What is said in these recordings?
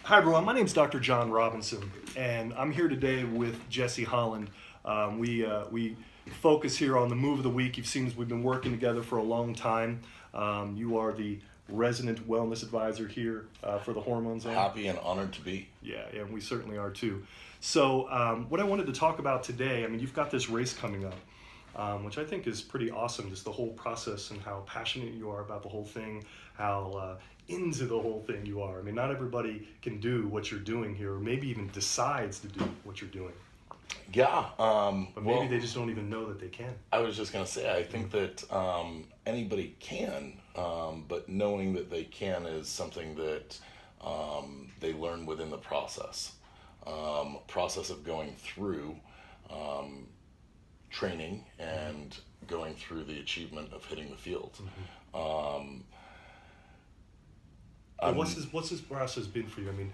Hi everyone, my name is Dr. John Robinson, and I'm here today with Jesse Holland. We focus here on the move of the week. You've seen us, we've been working together for a long time. You are the resident wellness advisor here for the Hormone Zone. Happy and honored to be. Yeah, we certainly are too. So, what I wanted to talk about today, I mean, you've got this race coming up, which I think is pretty awesome. Just the whole process and how passionate you are about the whole thing, how into the whole thing you are. I mean, not everybody can do what you're doing here, or maybe even decides to do what you're doing. Yeah. But maybe they just don't even know that they can. I was just going to say, I think that anybody can, but knowing that they can is something that they learn within the process of going through training and going through the achievement of hitting the field. What's this process been for you? I mean,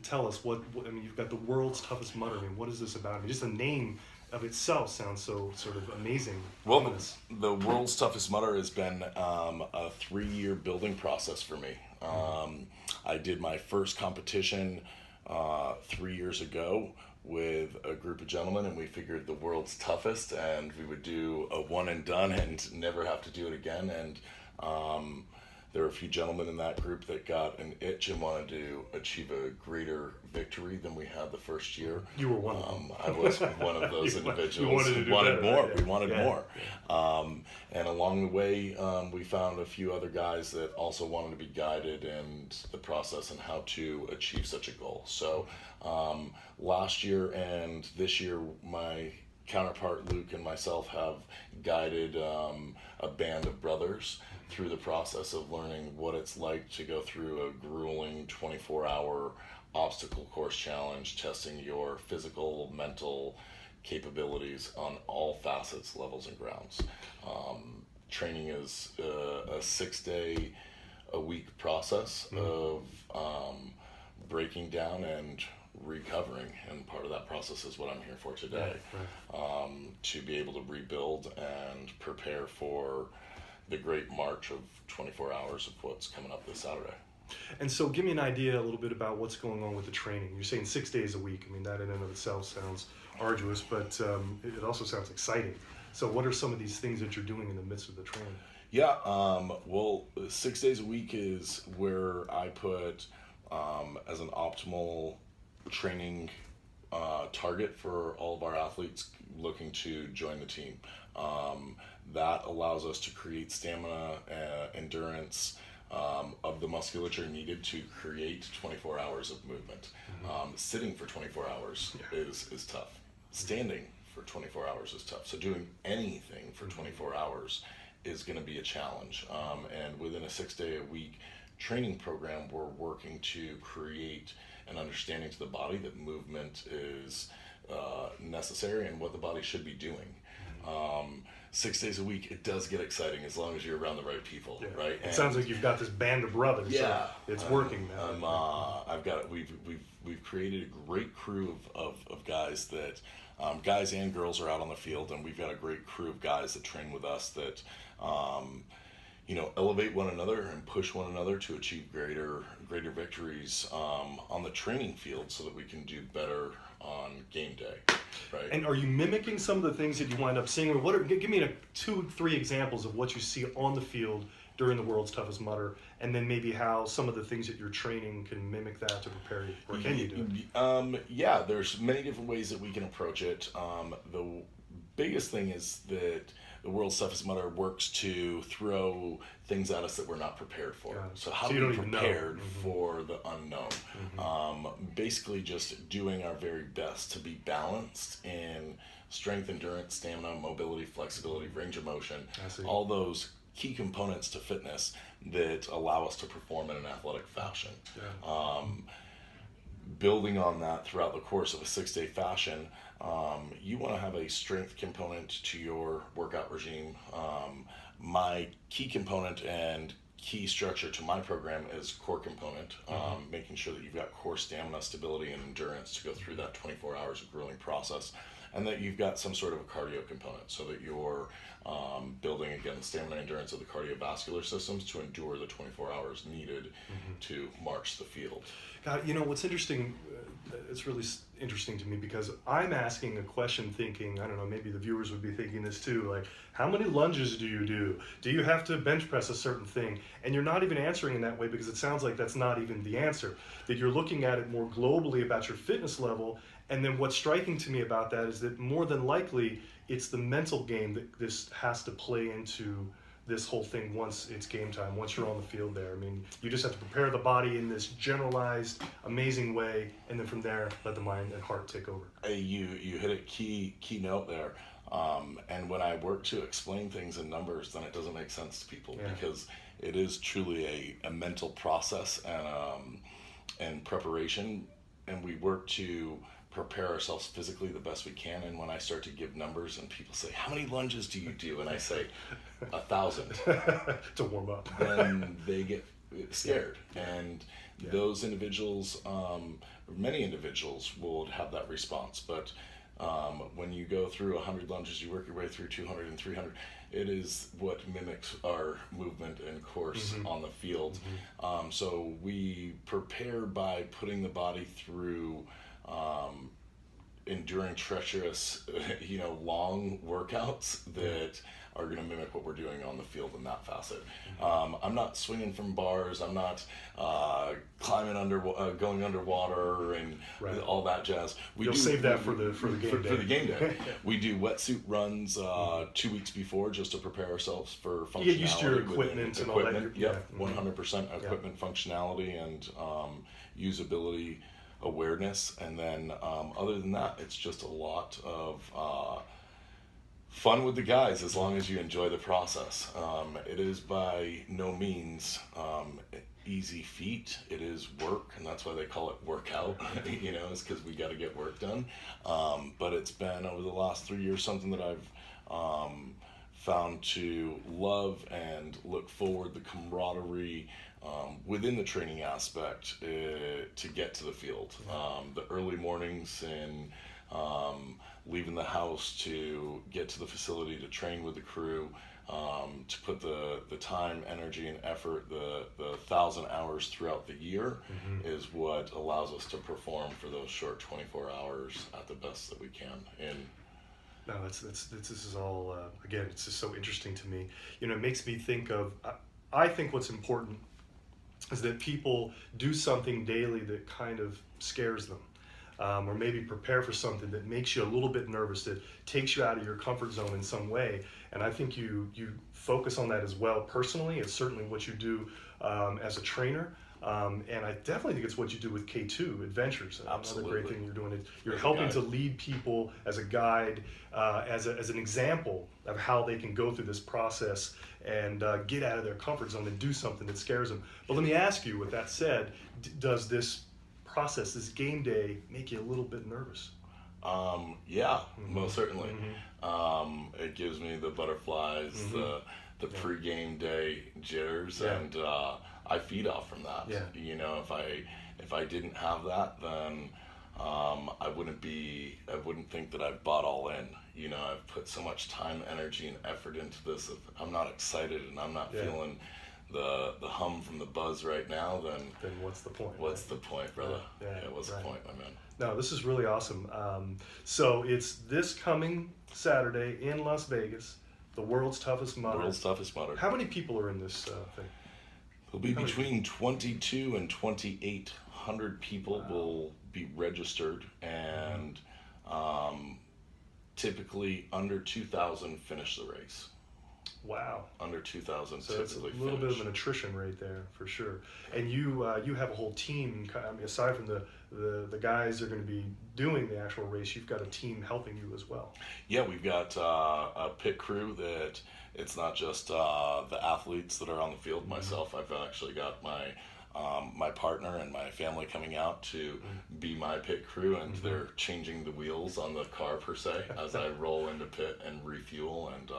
tell us what I mean. You've got the world's toughest mudder. I mean, what is this about? I mean, just the name of itself sounds so sort of amazing. Well, the world's toughest mudder has been a 3-year building process for me. I did my first competition 3 years ago with a group of gentlemen, and we figured the world's toughest, and we would do a one and done and never have to do it again. And there were a few gentlemen in that group that got an itch and wanted to achieve a greater victory than we had the first year. You were one of them. I was one of those individuals you wanted to do wanted better, more. right? We wanted more. Yeah. And along the way, we found a few other guys that also wanted to be guided in the process and how to achieve such a goal. So last year and this year, my counterpart Luke and myself have guided a band of brothers through the process of learning what it's like to go through a grueling 24-hour obstacle course challenge, testing your physical, mental capabilities on all facets, levels, and grounds. Training is a 6-day-a-week process of breaking down and recovering, and part of that process is what I'm here for today. Right. To be able to rebuild and prepare for the great march of 24 hours of what's coming up this Saturday. And so give me an idea a little bit about what's going on with the training. You're saying 6 days a week. I mean, that in and of itself sounds arduous, but it also sounds exciting. So what are some of these things that you're doing in the midst of the training? Yeah, well, 6 days a week is where I put as an optimal training target for all of our athletes looking to join the team. That allows us to create stamina, endurance, of the musculature needed to create 24 hours of movement. Sitting for 24 hours is tough. Standing for 24 hours is tough. So doing anything for 24 hours is going to be a challenge. And within a 6-day-a-week training program, we're working to create an understanding to the body that movement is necessary and what the body should be doing. 6 days a week, it does get exciting as long as you're around the right people, right? It sounds like you've got this band of brothers. Yeah, so it's working now. We've created a great crew of guys that guys and girls are out on the field, and we've got a great crew of guys that train with us that elevate one another and push one another to achieve greater victories on the training field, so that we can do better on game day, right? And are you mimicking some of the things that you wind up seeing? Or give me 2-3 examples of what you see on the field during the world's toughest mudder, and then maybe how some of the things that you're training can mimic that to prepare you, or can you do it? Yeah, there's many different ways that we can approach it. The biggest thing is that the world's toughest mudder works to throw things at us that we're not prepared for. So how do we prepared for the unknown? Basically just doing our very best to be balanced in strength, endurance, stamina, mobility, flexibility, range of motion, all those key components to fitness that allow us to perform in an athletic fashion. Building on that throughout the course of a 6-day fashion, you want to have a strength component to your workout regime. My key component and key structure to my program is core component, making sure that you've got core stamina, stability, and endurance to go through that 24 hours of grueling process. and that you've got some sort of a cardio component, so that you're building, again, stamina, endurance of the cardiovascular systems to endure the 24 hours needed to march the field. God, what's interesting, it's really interesting to me because I'm asking a question thinking, I don't know, maybe the viewers would be thinking this too, like, how many lunges do you do? Do you have to bench press a certain thing? And you're not even answering in that way because it sounds like that's not even the answer, that you're looking at it more globally about your fitness level. And then what's striking to me about that is that more than likely, it's the mental game that this has to play into this whole thing once it's game time, once you're on the field there. I mean, you just have to prepare the body in this generalized, amazing way, and then from there, let the mind and heart take over. You hit a key note there. And when I work to explain things in numbers, then it doesn't make sense to people, because it is truly a mental process and preparation, and we work to prepare ourselves physically the best we can. And when I start to give numbers and people say, how many lunges do you do? And I say 1,000 to warm up. Then they get scared. And those individuals, many individuals will have that response. But when you go through 100 lunges, you work your way through 200 and 300. It is what mimics our movement and course on the field. So we prepare by putting the body through enduring treacherous, long workouts that are going to mimic what we're doing on the field in that facet. I'm not swinging from bars. I'm not climbing going underwater and all that jazz. You'll save that for the game day. For the game day. We do wetsuit runs 2 weeks before just to prepare ourselves for functionality. You get used to your equipment and all that. Yep, 100% equipment functionality and usability awareness, and then other than that, it's just a lot of fun with the guys, as long as you enjoy the process. It is by no means easy feat. It is work, and that's why they call it workout. Is because we got to get work done. But it's been, over the last 3 years, something that I've found to love and look forward, the camaraderie within the training aspect to get to the field. The early mornings and leaving the house to get to the facility to train with the crew, to put the time, energy, and effort, the 1,000 hours throughout the year is what allows us to perform for those short 24 hours at the best that we can. And no, this is all, again, it's just so interesting to me. It makes me think of, I think what's important is that people do something daily that kind of scares them, or maybe prepare for something that makes you a little bit nervous, that takes you out of your comfort zone in some way. And I think you focus on that as well personally. It's certainly what you do as a trainer. And I definitely think it's what you do with K2 Adventures. Absolutely. Another great thing you're doing is you're helping to lead people as a guide, as an example of how they can go through this process and get out of their comfort zone and do something that scares them. But let me ask you, with that said, does this process, this game day, make you a little bit nervous? Most certainly. It gives me the butterflies, the pre-game day jitters, and I feed off from that. If I didn't have that, then I wouldn't think that I've bought all in. I've put so much time, energy, and effort into this. If I'm not excited and I'm not feeling the hum from the buzz right now, then what's the point? What's the point, brother? What's the point, my man? No, this is really awesome. So it's this coming Saturday in Las Vegas, the world's toughest mudder. World's toughest mudder. How many people are in this thing? There'll be between 22 and 2,800 people will be registered, and typically under 2,000 finish the race. Wow. Under 2,000 so typically it's a little bit of an attrition rate there, for sure. And you have a whole team, aside from the guys that are going to be doing the actual race, you've got a team helping you as well. Yeah, we've got a pit crew that it's not just the athletes that are on the field. Myself, I've actually got my partner and my family coming out to be my pit crew, and they're changing the wheels on the car per se as I roll into pit and refuel and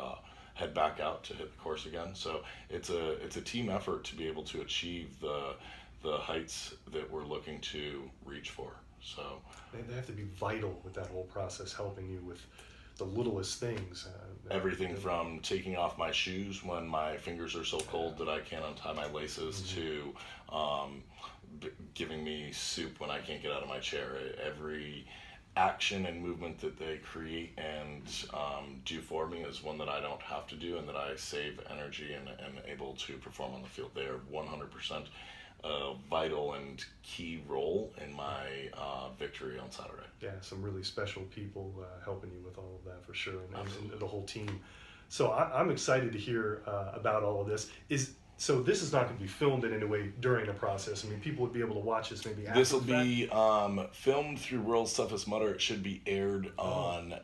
head back out to hit the course again. So it's a team effort to be able to achieve the heights that we're looking to reach for. So They have to be vital with that whole process, helping you with the littlest things. everything from taking off my shoes when my fingers are so cold that I can't untie my laces to giving me soup when I can't get out of my chair. Every action and movement that they create and do for me is one that I don't have to do, and that I save energy and able to perform on the field. They are 100% a vital and key role in my victory on Saturday. Yeah, some really special people helping you with all of that for sure, and the whole team. So I'm excited to hear about all of this. So this is not going to be filmed in any way during the process. I mean, people would be able to watch this maybe after. This will be filmed through World's Toughest Mudder. It should be aired on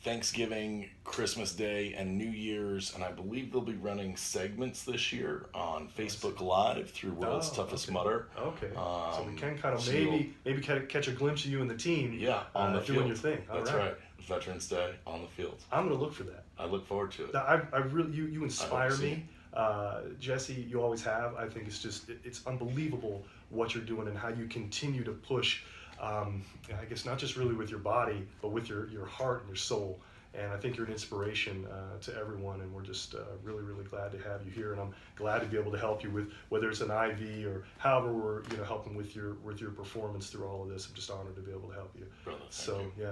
Thanksgiving, Christmas Day, and New Year's, and I believe they'll be running segments this year on Facebook Live through World's Toughest Mudder. Okay, so we can kind of so maybe catch a glimpse of you and the team. On the doing field. your thing. That's right. Veterans Day on the field. I'm gonna look for that. I look forward to it. I really you inspire me, it. Jesse. You always have. I think it's just it's unbelievable what you're doing and how you continue to push. I guess not just really with your body, but with your heart and your soul. And I think you're an inspiration to everyone, and we're just really, really glad to have you here. And I'm glad to be able to help you with whether it's an IV or however we're helping with your performance through all of this. I'm just honored to be able to help you. Brother,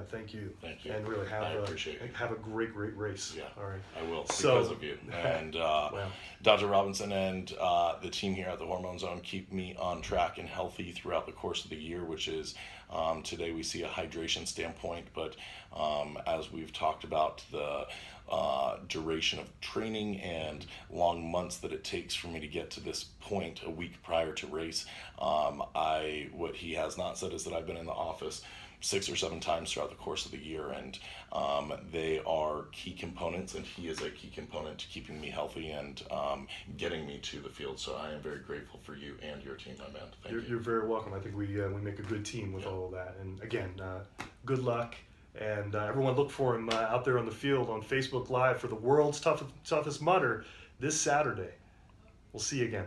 thank you. Thank you. And really I appreciate it. have a great race. Yeah, all right. I will because of you. And Well. Dr. Robinson and the team here at the Hormone Zone keep me on track and healthy throughout the course of the year, which is today we see a hydration standpoint, but as we've talked about the duration of training and long months that it takes for me to get to this point a week prior to race, what he has not said is that I've been in the office 6 or 7 times throughout the course of the year, and they are key components, and he is a key component to keeping me healthy and getting me to the field. So I am very grateful for you and your team, my man. Thank you. You're very welcome. I think we make a good team with all of that. And again, good luck. And everyone look for him out there on the field on Facebook Live for the World's Toughest Mudder this Saturday. We'll see you again.